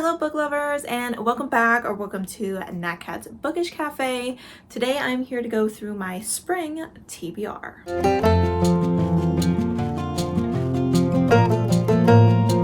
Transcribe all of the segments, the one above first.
Hello book lovers, and welcome back or welcome to Nat Cat's Bookish Cafe. Today I'm here to go through my spring TBR.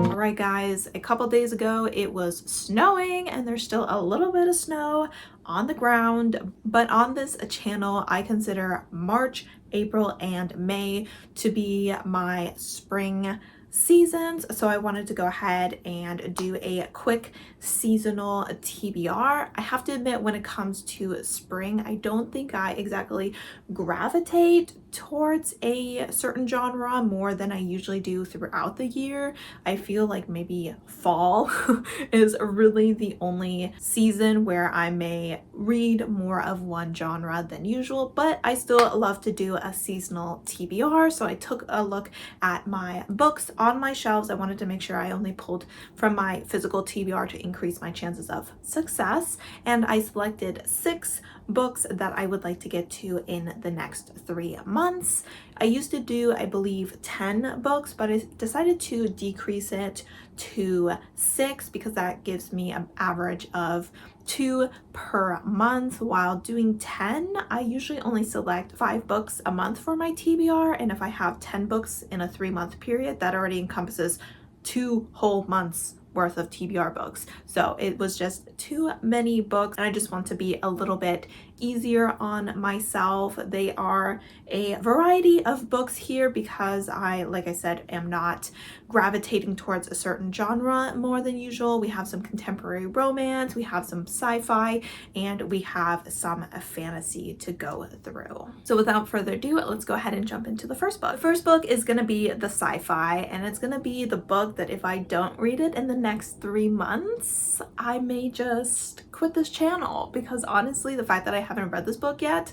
Alright guys, a couple days ago it was snowing and there's still a little bit of snow on the ground, but on this channel I consider March, April, and May to be my spring seasons, so I wanted to go ahead and do a quick seasonal TBR. I have to admit, when it comes to spring, I don't think I exactly gravitate towards a certain genre more than I usually do throughout the year. I feel like maybe fall is really the only season where I may read more of one genre than usual, but I still love to do a seasonal TBR. So I took a look at my books on my shelves. I wanted to make sure I only pulled from my physical TBR to increase my chances of success, and I selected 6 books that I would like to get to in the next 3 months. I used to do, I believe, 10 books, but I decided to decrease it to 6 because that gives me an average of 2 per month. While doing 10, I usually only select 5 books a month for my TBR, and if I have 10 books in a 3-month period, that already encompasses 2 whole months worth of TBR books. So it was just too many books, and I just want to be a little bit easier on myself. They are a variety of books here because I, like I said, am not gravitating towards a certain genre more than usual. We have some contemporary romance, we have some sci-fi, and we have some fantasy to go through. So without further ado, let's go ahead and jump into the first book. The first book is going to be the sci-fi, and it's going to be the book that if I don't read it in the next 3 months, I may just quit this channel, because honestly, the fact that I haven't read this book yet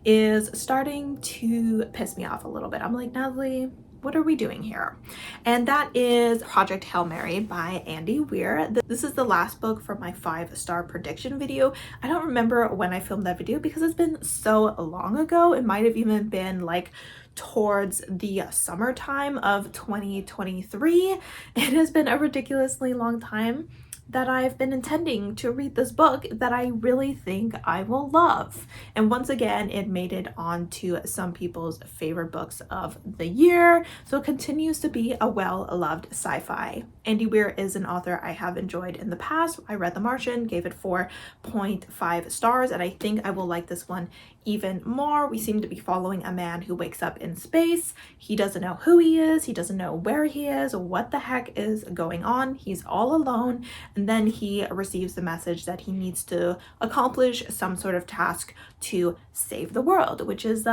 is starting to piss me off a little bit. I'm like, Natalie, what are we doing here? And that is Project Hail Mary by Andy Weir. This is the last book from my 5-star prediction video. I don't remember when I filmed that video because it's been so long ago. It might have even been like towards the summertime of 2023. It has been a ridiculously long time that I've been intending to read this book that I really think I will love. And once again, it made it onto some people's favorite books of the year, so it continues to be a well-loved sci-fi. Andy Weir is an author I have enjoyed in the past. I read The Martian, gave it 4.5 stars, and I think I will like this one even more. We seem to be following a man who wakes up in space. He doesn't know who he is, he doesn't know where he is, what the heck is going on. He's all alone, and then he receives the message that he needs to accomplish some sort of task to save the world, which is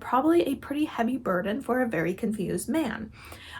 probably a pretty heavy burden for a very confused man.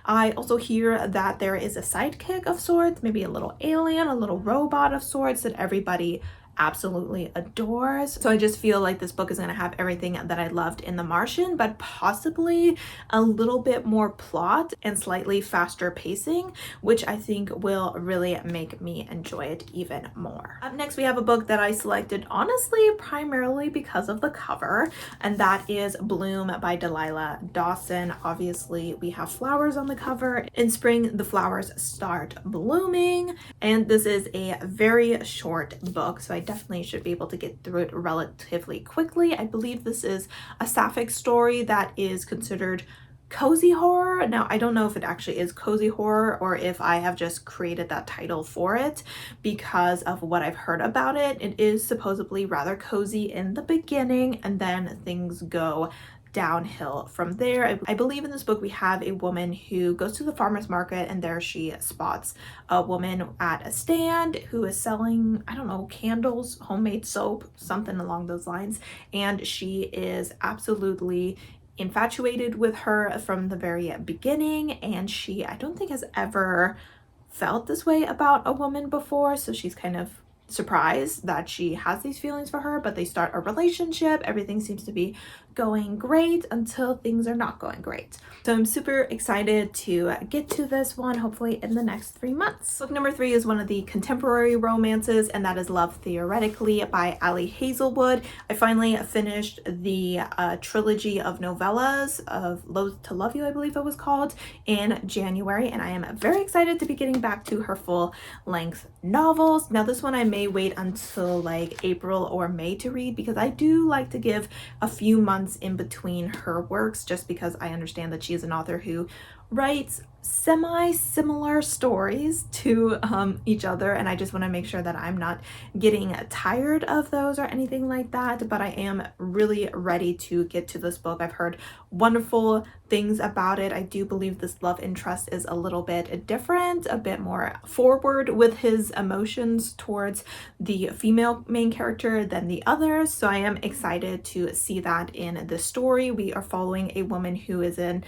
I also hear that there is a sidekick of sorts, maybe a little alien, a little robot of sorts that everybody absolutely adores. So I just feel like this book is going to have everything that I loved in The Martian, but possibly a little bit more plot and slightly faster pacing, which I think will really make me enjoy it even more. Up next, we have a book that I selected honestly primarily because of the cover, and that is Bloom by Delilah Dawson. Obviously, we have flowers on the cover. In spring, the flowers start blooming, and this is a very short book, so I definitely should be able to get through it relatively quickly. I believe this is a sapphic story that is considered cozy horror. Now, I don't know if it actually is cozy horror or if I have just created that title for it because of what I've heard about it. It is supposedly rather cozy in the beginning, and then things go downhill from there. I believe in this book we have a woman who goes to the farmer's market, and there she spots a woman at a stand who is selling, I don't know, candles, homemade soap, something along those lines, and she is absolutely infatuated with her from the very beginning, and she, I don't think, has ever felt this way about a woman before, so she's kind of surprised that she has these feelings for her, but they start a relationship. Everything seems to be going great until things are not going great. So I'm super excited to get to this one, hopefully in the next 3 months. Book number 3 is one of the contemporary romances, and that is Love Theoretically by Ali Hazelwood. I finally finished the trilogy of novellas of Loath to Love You, I believe it was called, in January, and I am very excited to be getting back to her full-length novels. Now this one I may wait until like April or May to read, because I do like to give a few months in between her works, just because I understand that she is an author who writes semi-similar stories to each other, and I just want to make sure that I'm not getting tired of those or anything like that. But I am really ready to get to this book. I've heard wonderful things about it. I do believe this love interest is a little bit different, a bit more forward with his emotions towards the female main character than the others, so I am excited to see that in the story. We are following a woman who is a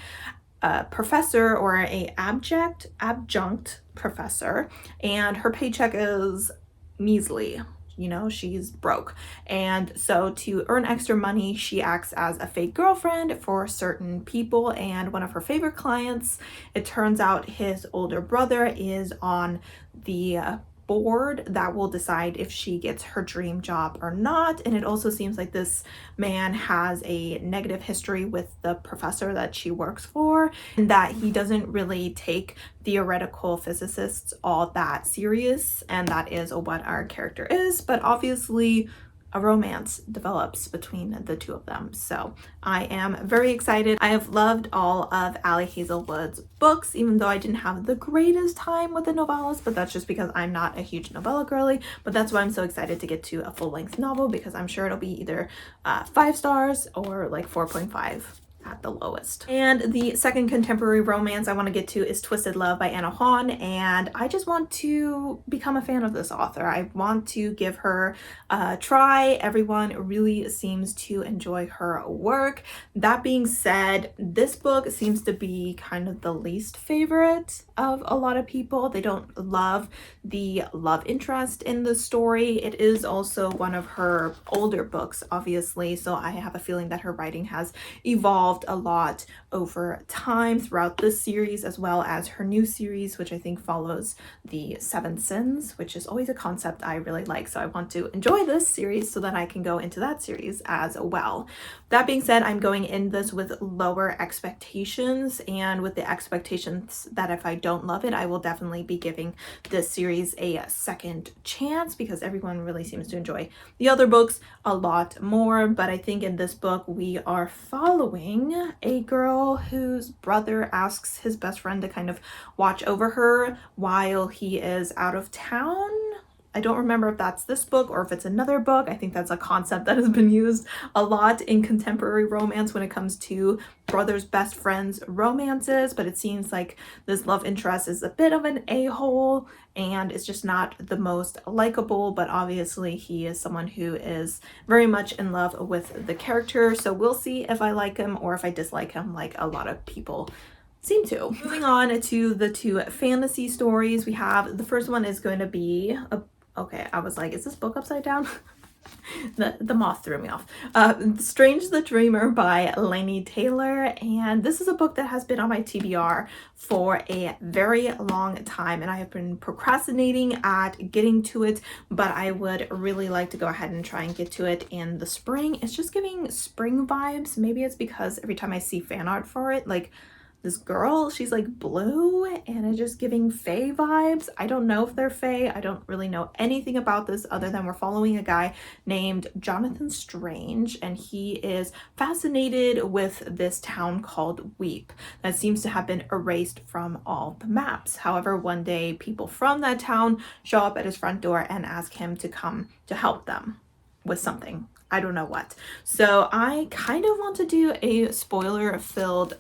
professor, or a adjunct professor, and her paycheck is measly. You know, she's broke, and so to earn extra money, she acts as a fake girlfriend for certain people. And one of her favorite clients, it turns out his older brother, is on the board that will decide if she gets her dream job or not. And it also seems like this man has a negative history with the professor that she works for, and that he doesn't really take theoretical physicists all that serious, and that is what our character is. But obviously a romance develops between the two of them, so I am very excited. I have loved all of Ali Hazelwood's books, even though I didn't have the greatest time with the novellas, but that's just because I'm not a huge novella girly. But that's why I'm so excited to get to a full-length novel, because I'm sure it'll be either 5 stars or like 4.5 at the lowest. And the second contemporary romance I want to get to is Twisted Love by Anna Huon, and I just want to become a fan of this author. I want to give her a try. Everyone really seems to enjoy her work. That being said, this book seems to be kind of the least favorite of a lot of people. They don't love the love interest in the story. It is also one of her older books, obviously, so I have a feeling that her writing has evolved a lot over time throughout this series, as well as her new series, which I think follows the 7 Sins, which is always a concept I really like. So I want to enjoy this series so that I can go into that series as well. That being said, I'm going in this with lower expectations, and with the expectations that if I don't love it, I will definitely be giving this series a second chance, because everyone really seems to enjoy the other books a lot more. But I think in this book we are following a girl whose brother asks his best friend to kind of watch over her while he is out of town. I don't remember if that's this book or if it's another book. I think that's a concept that has been used a lot in contemporary romance when it comes to brothers best friends romances, but it seems like this love interest is a bit of an a-hole and it's just not the most likable. But obviously he is someone who is very much in love with the character, so we'll see if I like him or if I dislike him, like a lot of people seem to. Moving on to the 2 fantasy stories we have. The first one is going to be okay, I was like, is this book upside down? the moth threw me off. Strange the Dreamer by Laini Taylor, and this is a book that has been on my TBR for a very long time, and I have been procrastinating at getting to it, but I would really like to go ahead and try and get to it in the spring. It's just giving spring vibes. Maybe it's because every time I see fan art for it, like this girl, she's like blue and it's just giving fae vibes. I don't know if they're fae. I don't really know anything about this other than we're following a guy named Jonathan Strange, and he is fascinated with this town called Weep that seems to have been erased from all the maps. However, one day people from that town show up at his front door and ask him to come to help them with something. I don't know what. So I kind of want to do a spoiler-filled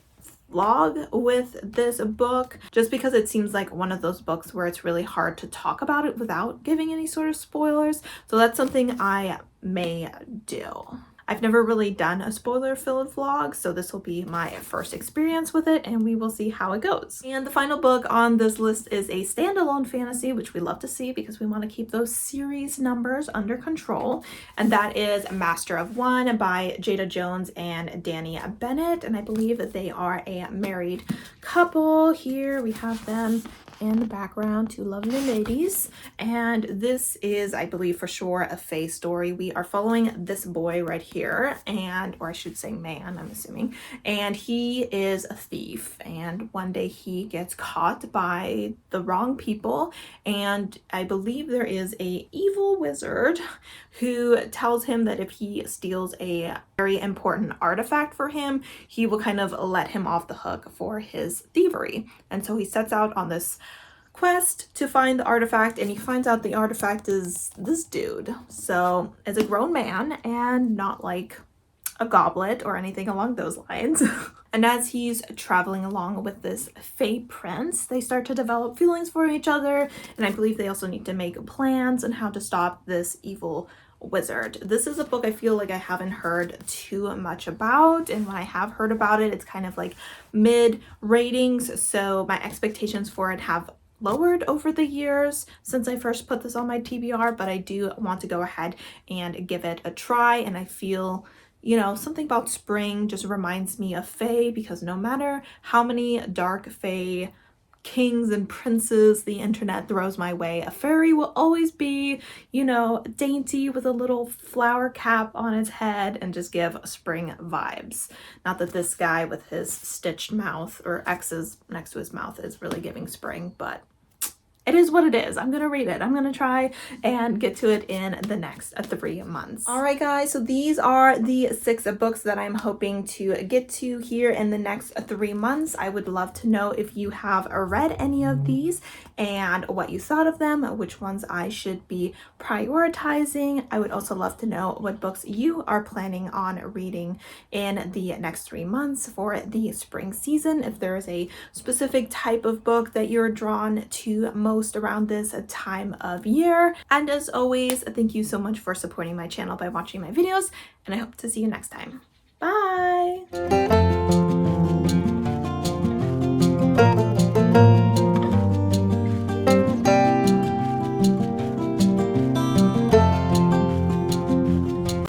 vlog with this book, just because it seems like one of those books where it's really hard to talk about it without giving any sort of spoilers. So that's something I may do. I've never really done a spoiler-filled vlog, so this will be my first experience with it, and we will see how it goes. And the final book on this list is a standalone fantasy, which we love to see because we want to keep those series numbers under control, and that is Master of One by Jada Jones and Danny Bennett, and I believe that they are a married couple. Here we have them in the background, two lovely ladies, and this is, I believe for sure, a fae story. We are following this boy right here, and or I should say man, I'm assuming, and he is a thief, and one day he gets caught by the wrong people, and I believe there is a evil wizard who tells him that if he steals a very important artifact for him, he will kind of let him off the hook for his thievery. And so he sets out on this quest to find the artifact, and he finds out the artifact is this dude. So it's a grown man and not like a goblet or anything along those lines. And as he's traveling along with this fae prince, they start to develop feelings for each other, and I believe they also need to make plans on how to stop this evil wizard. This is a book I feel like I haven't heard too much about, and when I have heard about it, it's kind of like mid ratings, so my expectations for it have lowered over the years since I first put this on my TBR, but I do want to go ahead and give it a try, and I feel, you know, something about spring just reminds me of fae, because no matter how many dark fae kings and princes the internet throws my way, a fairy will always be, you know, dainty with a little flower cap on its head and just give spring vibes. Not that this guy with his stitched mouth or X's next to his mouth is really giving spring, but it is what it is. I'm gonna read it. I'm gonna try and get to it in the next 3 months. All right, guys, so these are the 6 books that I'm hoping to get to here in the next 3 months. I would love to know if you have read any of these and what you thought of them, which ones I should be prioritizing. I would also love to know what books you are planning on reading in the next 3 months for the spring season. If there is a specific type of book that you're drawn to most around this time of year. And as always, thank you so much for supporting my channel by watching my videos, and I hope to see you next time. Bye!